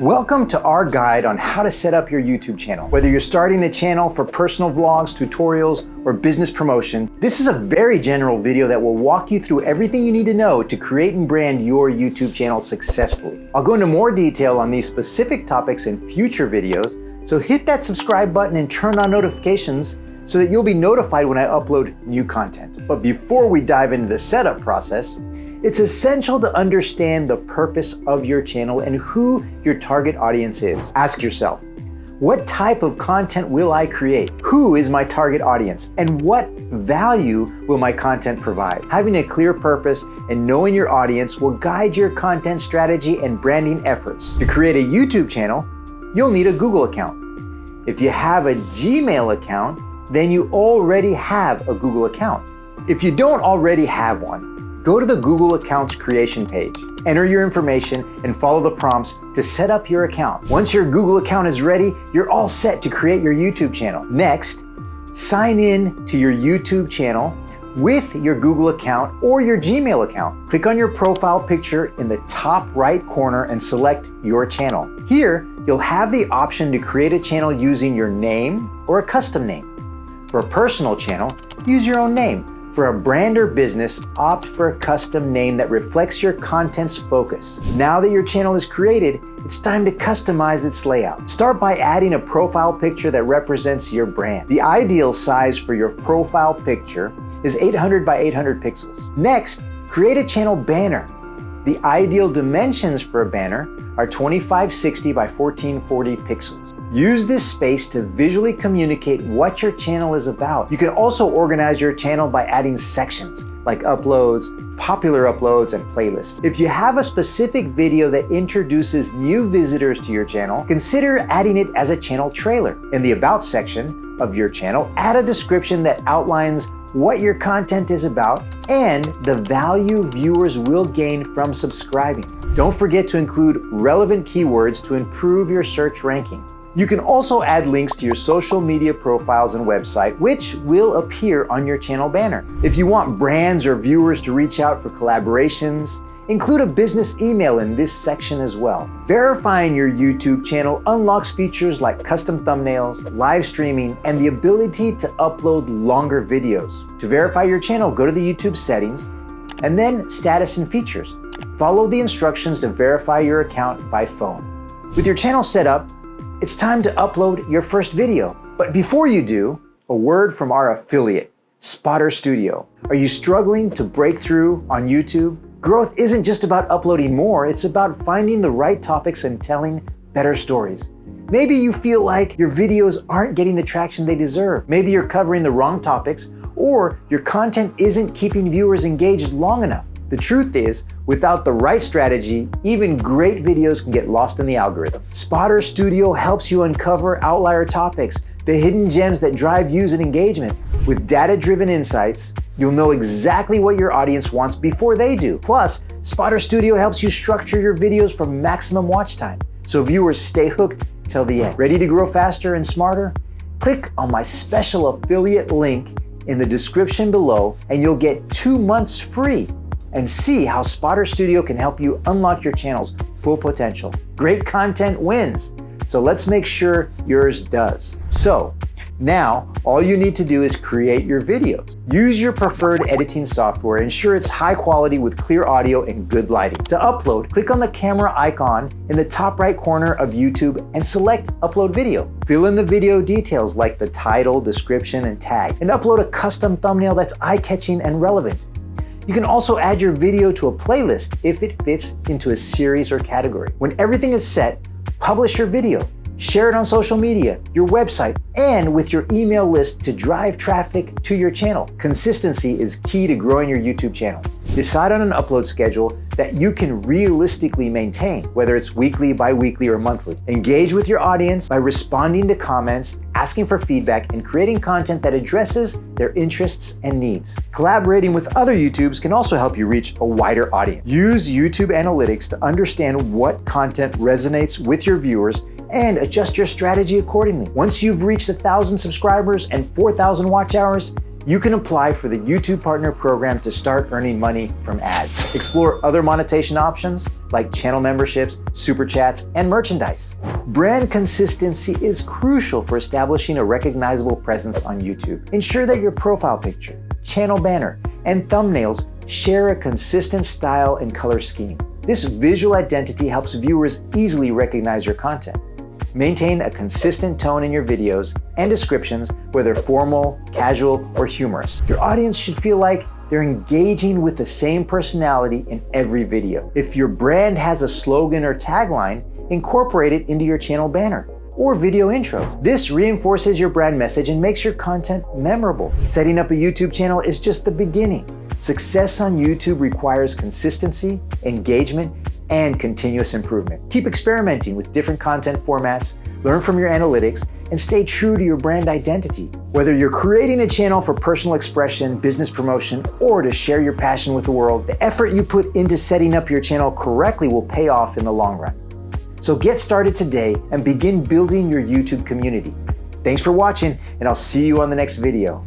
Welcome to our guide on how to set up your YouTube channel. Whether you're starting a channel for personal vlogs, tutorials, or business promotion, this is a very general video that will walk you through everything you need to know to create and brand your YouTube channel successfully. I'll go into more detail on these specific topics in future videos, so hit that subscribe button and turn on notifications so that you'll be notified when I upload new content. But before we dive into the setup process, it's essential to understand the purpose of your channel and who your target audience is. Ask yourself, what type of content will I create? Who is my target audience? And what value will my content provide? Having a clear purpose and knowing your audience will guide your content strategy and branding efforts. To create a YouTube channel, you'll need a Google account. If you have a Gmail account, then you already have a Google account. If you don't already have one, go to the Google Accounts creation page, enter your information, and follow the prompts to set up your account. Once your Google account is ready, you're all set to create your YouTube channel. Next, sign in to your YouTube channel with your Google account or your Gmail account. Click on your profile picture in the top right corner and select your channel. Here, you'll have the option to create a channel using your name or a custom name. For a personal channel, use your own name. For a brand or business, opt for a custom name that reflects your content's focus. Now that your channel is created, it's time to customize its layout. Start by adding a profile picture that represents your brand. The ideal size for your profile picture is 800 by 800 pixels. Next, create a channel banner. The ideal dimensions for a banner are 2560 by 1440 pixels. Use this space to visually communicate what your channel is about. You can also organize your channel by adding sections like uploads, popular uploads, and playlists. If you have a specific video that introduces new visitors to your channel, consider adding it as a channel trailer. In the About section of your channel, add a description that outlines what your content is about and the value viewers will gain from subscribing. Don't forget to include relevant keywords to improve your search ranking. You can also add links to your social media profiles and website, which will appear on your channel banner. If you want brands or viewers to reach out for collaborations, include a business email in this section as well. Verifying your YouTube channel unlocks features like custom thumbnails, live streaming, and the ability to upload longer videos. To verify your channel, go to the YouTube settings and then status and features. Follow the instructions to verify your account by phone. With your channel set up, it's time to upload your first video. But before you do, a word from our affiliate, Spotter Studio. Are you struggling to break through on YouTube? Growth isn't just about uploading more, it's about finding the right topics and telling better stories. Maybe you feel like your videos aren't getting the traction they deserve. Maybe you're covering the wrong topics, or your content isn't keeping viewers engaged long enough. The truth is, without the right strategy, even great videos can get lost in the algorithm. Spotter Studio helps you uncover outlier topics, the hidden gems that drive views and engagement. With data-driven insights, you'll know exactly what your audience wants before they do. Plus, Spotter Studio helps you structure your videos for maximum watch time, so viewers stay hooked till the end. Ready to grow faster and smarter? Click on my special affiliate link in the description below, and you'll get 2 months free. And see how Spotter Studio can help you unlock your channel's full potential. Great content wins, so let's make sure yours does. So now, all you need to do is create your videos. Use your preferred editing software, ensure it's high quality with clear audio and good lighting. To upload, click on the camera icon in the top right corner of YouTube and select Upload Video. Fill in the video details like the title, description, and tag, and upload a custom thumbnail that's eye-catching and relevant. You can also add your video to a playlist if it fits into a series or category. When everything is set, publish your video. Share it on social media, your website, and with your email list to drive traffic to your channel. Consistency is key to growing your YouTube channel. Decide on an upload schedule that you can realistically maintain, whether it's weekly, bi-weekly, or monthly. Engage with your audience by responding to comments, asking for feedback, and creating content that addresses their interests and needs. Collaborating with other YouTubers can also help you reach a wider audience. Use YouTube Analytics to understand what content resonates with your viewers and adjust your strategy accordingly. Once you've reached 1,000 subscribers and 4,000 watch hours, You can apply for the YouTube Partner Program to start earning money from ads. Explore other monetization options like channel memberships, super chats, and merchandise. Brand consistency is crucial for establishing a recognizable presence on YouTube. Ensure that your profile picture, channel banner, and thumbnails share a consistent style and color scheme. This visual identity helps viewers easily recognize your content. Maintain a consistent tone in your videos and descriptions, whether formal, casual, or humorous. Your audience should feel like they're engaging with the same personality in every video. If your brand has a slogan or tagline, incorporate it into your channel banner or video intro. This reinforces your brand message and makes your content memorable. Setting up a YouTube channel is just the beginning. Success on YouTube requires consistency, engagement, and continuous improvement. Keep experimenting with different content formats, learn from your analytics, and stay true to your brand identity. Whether you're creating a channel for personal expression, business promotion, or to share your passion with the world, the effort you put into setting up your channel correctly will pay off in the long run. So get started today and begin building your YouTube community. Thanks for watching, and I'll see you on the next video.